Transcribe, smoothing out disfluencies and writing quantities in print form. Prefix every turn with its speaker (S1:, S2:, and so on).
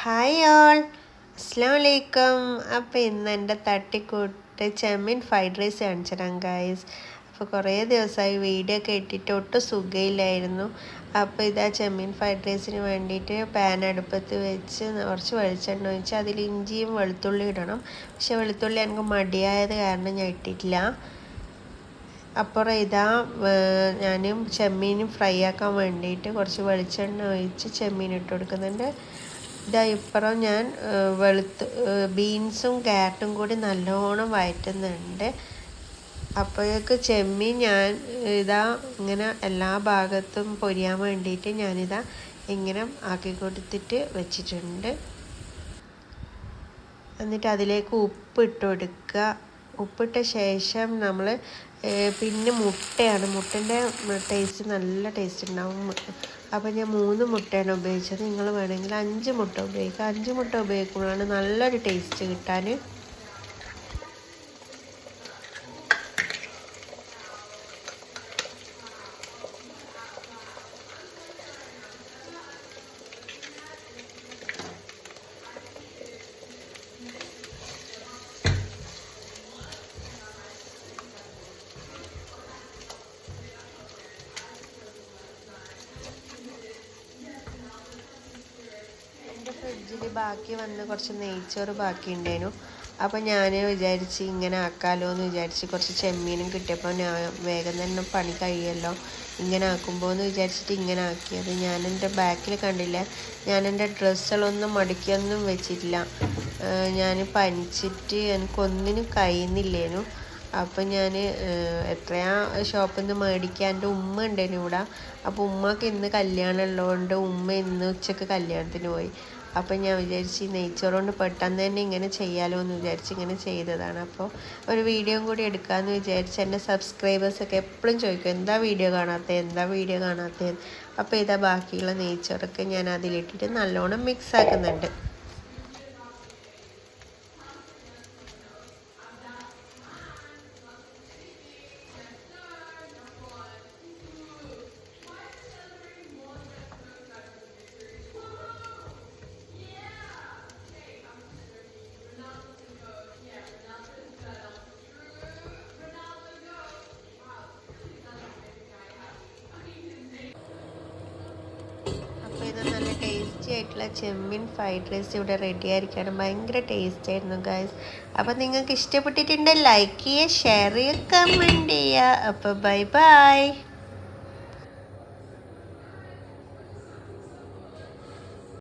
S1: Hi all, അസ്സാം വലൈക്കും. അപ്പോൾ ഇന്ന് എൻ്റെ തട്ടിക്കൂട്ട് ചെമ്മീൻ ഫ്രൈഡ് റൈസ് കാണിച്ചു തരാം ഗൈസ്. അപ്പോൾ കുറേ ദിവസമായി വീഡിയോ ഒക്കെ ഇട്ടിട്ട് ഒട്ടും സുഖമില്ലായിരുന്നു. അപ്പോൾ ഇതാ ചെമ്മീൻ ഫ്രൈഡ് റൈസിന് വേണ്ടിയിട്ട് പാൻ അടുപ്പത്ത് വെച്ച് കുറച്ച് വെളിച്ചെണ്ണ ഒഴിച്ച് അതിൽ ഇഞ്ചിയും വെളുത്തുള്ളി ഇടണം. പക്ഷെ വെളുത്തുള്ളി എനിക്ക് മടിയായത് കാരണം ഞാൻ ഇട്ടിട്ടില്ല. അപ്പുറം ഇതാ ഞാനും ചെമ്മീനും ഫ്രൈ ആക്കാൻ വേണ്ടിയിട്ട് കുറച്ച് വെളിച്ചെണ്ണ ഒഴിച്ച് ചെമ്മീൻ ഇട്ട് കൊടുക്കുന്നുണ്ട്. ഇതാ ഇപ്പുറം ഞാൻ ബീൻസും ക്യാരറ്റും കൂടി നല്ലോണം വഴറ്റുന്നുണ്ട്. അപ്പോഴേക്ക് ചെമ്മീൻ ഞാൻ ഇതാ ഇങ്ങനെ എല്ലാ ഭാഗത്തും പൊരിയാൻ വേണ്ടിയിട്ട് ഞാനിതാ ഇങ്ങനെ ആക്കി കൊടുത്തിട്ട് വെച്ചിട്ടുണ്ട്. എന്നിട്ട് അതിലേക്ക് ഉപ്പിട്ട് കൊടുക്കുക. ഉപ്പിട്ട ശേഷം നമ്മൾ പിന്നെ മുട്ടയാണ്, മുട്ടൻ്റെ ടേസ്റ്റ് നല്ല ടേസ്റ്റ് ഉണ്ടാവും. അപ്പോൾ ഞാൻ 3 മുട്ടയാണ് ഉപയോഗിച്ചത്. നിങ്ങൾ വേണമെങ്കിൽ 5 മുട്ട ഉപയോഗിക്കുക. 5 മുട്ട ഉപയോഗിക്കുമ്പോഴാണ് നല്ലൊരു ടേസ്റ്റ് കിട്ടാൻ. ഫ്രിഡ്ജിൽ ബാക്കി വന്ന് കുറച്ച് നെയ്ച്ചോറ് ബാക്കി ഉണ്ടായിരുന്നു. അപ്പോൾ ഞാൻ വിചാരിച്ച് ഇങ്ങനെ ആക്കാമല്ലോ എന്ന് വിചാരിച്ച് കുറച്ച് ചെമ്മീനും കിട്ടിയപ്പോൾ ഞാൻ വേഗം തന്നെ പണി കഴിയുമല്ലോ ഇങ്ങനെ ആക്കുമ്പോൾ എന്ന് വിചാരിച്ചിട്ട് ഇങ്ങനെ ആക്കിയത്. ഞാൻ എൻ്റെ ബാക്കിൽ കണ്ടില്ല, ഞാൻ എൻ്റെ ഡ്രസ്സുകളൊന്നും മടക്കിയൊന്നും വെച്ചിട്ടില്ല. ഞാൻ പനിച്ചിട്ട് എനിക്കൊന്നിനും കഴിയുന്നില്ലേനു. അപ്പം ഞാൻ എത്രയാ ഷോപ്പിൽ നിന്ന് മേടിക്കാൻ, എൻ്റെ ഉമ്മ ഉണ്ടായിരുന്നു ഇവിടെ. അപ്പോൾ ഉമ്മക്ക് ഇന്ന് കല്യാണം ഉള്ളതുകൊണ്ട് ഉമ്മ ഇന്ന് ഉച്ചക്ക് കല്യാണത്തിന് പോയി. അപ്പം ഞാൻ വിചാരിച്ച് നെയ്ച്ചോറ് കൊണ്ട് പെട്ടെന്ന് തന്നെ ഇങ്ങനെ ചെയ്യാമല്ലോ എന്ന് വിചാരിച്ച് ഇങ്ങനെ ചെയ്തതാണ്. അപ്പോൾ ഒരു വീഡിയോ കൂടി എടുക്കാമെന്ന് വിചാരിച്ച് എൻ്റെ സബ്സ്ക്രൈബേഴ്സൊക്കെ എപ്പോഴും ചോദിക്കും എന്താ വീഡിയോ കാണാത്തത്. അപ്പോൾ ഇതാ ബാക്കിയുള്ള നെയ്ച്ചോറൊക്കെ ഞാൻ അതിലിട്ടിട്ട് നല്ലോണം മിക്സ് ആക്കുന്നുണ്ട്. ഇത് നല്ല ടേസ്റ്റി ആയിട്ടുള്ള ചെമ്മീൻ ഫ്രൈഡ് റൈസ് ഇവിടെ റെഡി ആയിരിക്കുകയാണ്. ഭയങ്കര ടേസ്റ്റ് ആയിരുന്നു ഗൈസ്. അപ്പോൾ നിങ്ങൾക്ക് ഇഷ്ടപ്പെട്ടിട്ടുണ്ടെങ്കിൽ ലൈക്ക് ചെയ്യുക, ഷെയർ ചെയ്യുക, കമൻറ്റ് ചെയ്യുക. അപ്പോൾ ബൈ ബൈ.